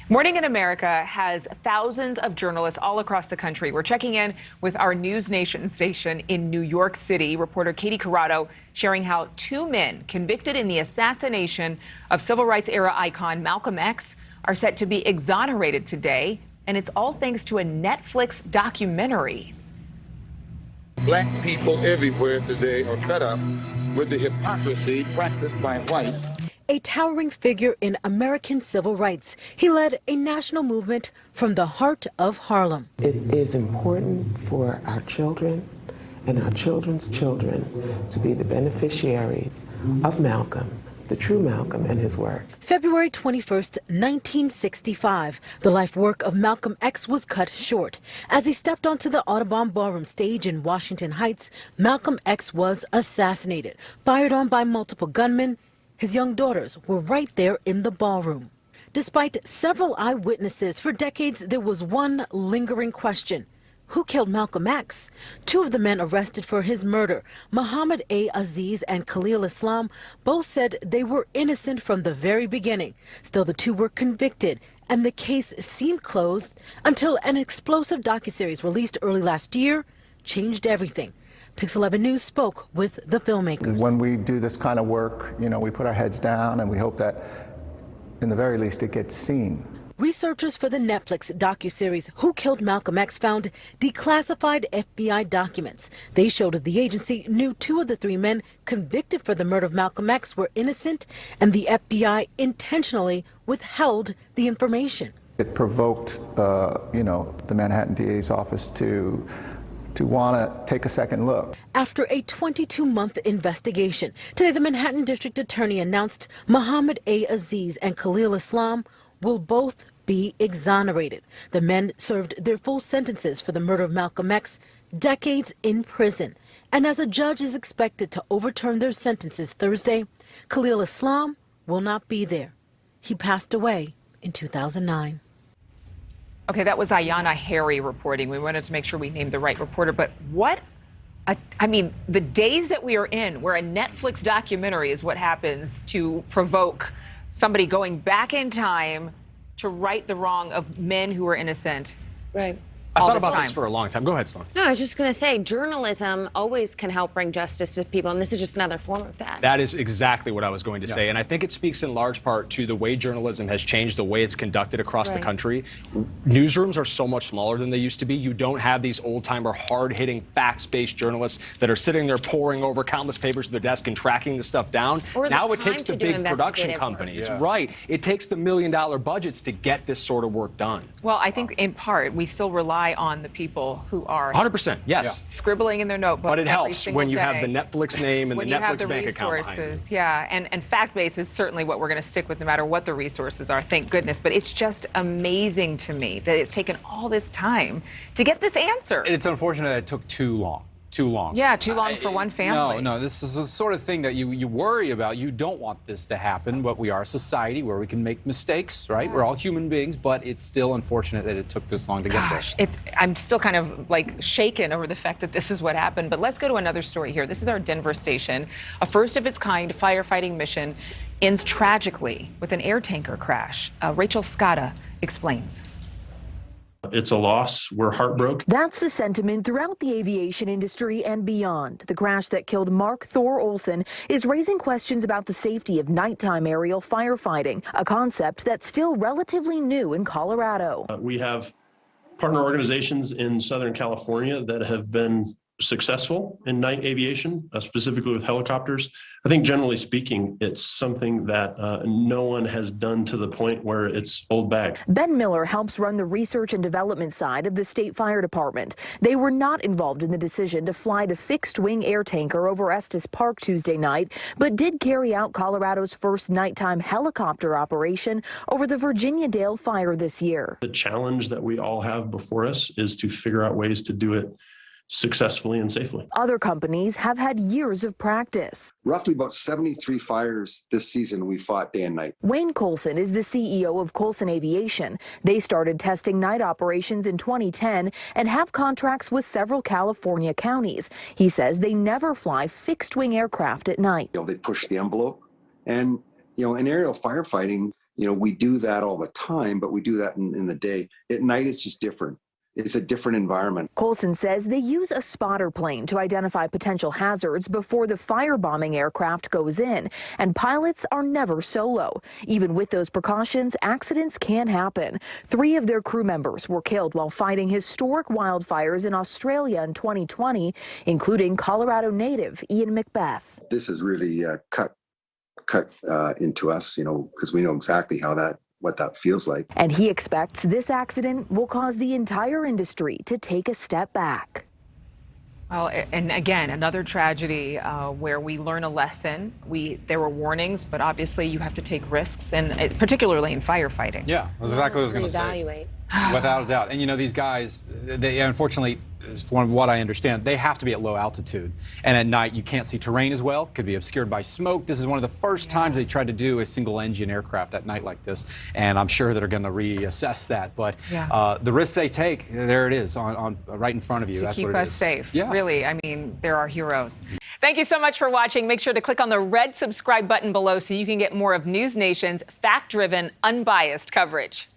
Morning in America has thousands of journalists all across the country. We're checking in with our NewsNation station in New York City. Reporter Katie Corrado sharing how two men convicted in the assassination of civil rights era icon Malcolm X are set to be exonerated today. And it's all thanks to a Netflix documentary. Black people everywhere today are fed up with the hypocrisy practiced by whites. A towering figure in American civil rights, he led a national movement from the heart of Harlem. It is important for our children and our children's children to be the beneficiaries of Malcolm, the true Malcolm, and his work. February 21st, 1965, the life work of Malcolm X was cut short. As he stepped onto the Audubon Ballroom stage in Washington Heights, Malcolm X was assassinated, fired on by multiple gunmen. His young daughters were right there in the ballroom. Despite several eyewitnesses, for decades there was one lingering question. Who killed Malcolm X? Two of the men arrested for his murder, Muhammad A. Aziz and Khalil Islam, both said they were innocent from the very beginning. Still, the two were convicted, and the case seemed closed until an explosive docuseries released early last year changed everything. Pix 11 News spoke with the filmmakers. When we do this kind of work, we put our heads down and we hope that, in the very least, it gets seen. Researchers for the Netflix docuseries Who Killed Malcolm X found declassified FBI documents. They showed the agency knew two of the three men convicted for the murder of Malcolm X were innocent, and the FBI intentionally withheld the information. It provoked, the Manhattan DA's office to want to take a second look. After a 22-month investigation, today the Manhattan District Attorney announced Muhammad A. Aziz and Khalil Islam will both be exonerated. The men served their full sentences for the murder of Malcolm X, decades in prison. And as a judge is expected to overturn their sentences Thursday, Khalil Islam will not be there. He passed away in 2009. Okay, that was Ayanna Harry reporting. We wanted to make sure we named the right reporter, but the days that we are in, where a Netflix documentary is what happens to provoke somebody going back in time to right the wrong of men who are innocent. Right. I thought about this for a long time. Go ahead, Sloan. No, I was just going to say, journalism always can help bring justice to people, and this is just another form of that. That is exactly what I was going to say, and I think it speaks in large part to the way journalism has changed, the way it's conducted across the country. Newsrooms are so much smaller than they used to be. You don't have these old-timer, hard-hitting, facts-based journalists that are sitting there poring over countless papers at their desk and tracking the stuff down. Now it takes the big production companies. Right. It takes the million-dollar budgets to get this sort of work done. Well, I think in part we still rely on the people who are 100%, yes, scribbling in their notebooks. But it helps when you day. have the Netflix name and when the you Netflix have the bank resources, account behind it. Yeah, and fact-based is certainly what we're going to stick with no matter what the resources are, thank goodness. But it's just amazing to me that it's taken all this time to get this answer. It's unfortunate that it took too long. Yeah, too long for one family. No, this is the sort of thing that you worry about. You don't want this to happen, but we are a society where we can make mistakes, right? We're all human beings, but it's still unfortunate that it took this long to get there. I'm still kind of like shaken over the fact that this is what happened. But let's go to another story here. This is our Denver station. A first of its kind firefighting mission ends tragically with an air tanker crash. Rachel Scotta explains. It's a loss. We're heartbroken. That's the sentiment throughout the aviation industry and beyond. The crash that killed Mark Thor Olson is raising questions about the safety of nighttime aerial firefighting, a concept that's still relatively new in Colorado. We have partner organizations in Southern California that have been successful in night aviation, specifically with helicopters. I think generally speaking, it's something that no one has done to the point where it's old bag. Ben Miller helps run the research and development side of the state fire department. They were not involved in the decision to fly the fixed-wing air tanker over Estes Park Tuesday night, but did carry out Colorado's first nighttime helicopter operation over the Virginia Dale fire this year. The challenge that we all have before us is to figure out ways to do it successfully and safely. Other companies have had years of practice. Roughly about 73 fires this season we fought day and night. Wayne Colson is the CEO of Colson Aviation. They started testing night operations in 2010 and have contracts with several California counties. He says they never fly fixed-wing aircraft at night. They push the envelope, and in aerial firefighting, You know, we do that all the time, but we do that in the day. At night, it's just different. It's a different environment. Coulson says they use a spotter plane to identify potential hazards before the firebombing aircraft goes in, and pilots are never solo. Even with those precautions, accidents can happen. 3 of their crew members were killed while fighting historic wildfires in Australia in 2020, including Colorado native Ian Macbeth. This is really cut into us, you know, because we know exactly what that feels like. And he expects this accident will cause the entire industry to take a step back. Well, and again, another tragedy where we learn a lesson. There were warnings, but obviously you have to take risks, and particularly in firefighting. Yeah, that's exactly what I was going to say. Evaluate. Without a doubt. And you know, these guys, they unfortunately, from what I understand, they have to be at low altitude. And at night, you can't see terrain as well. Could be obscured by smoke. This is one of the first times they tried to do a single engine aircraft at night like this. And I'm sure they're going to reassess that. But the risks they take, there it is, on right in front of you. To That's keep what it us is. safe. Yeah. Really, I mean, they're our heroes. Thank you so much for watching. Make sure to click on the red subscribe button below so you can get more of NewsNation's fact-driven, unbiased coverage.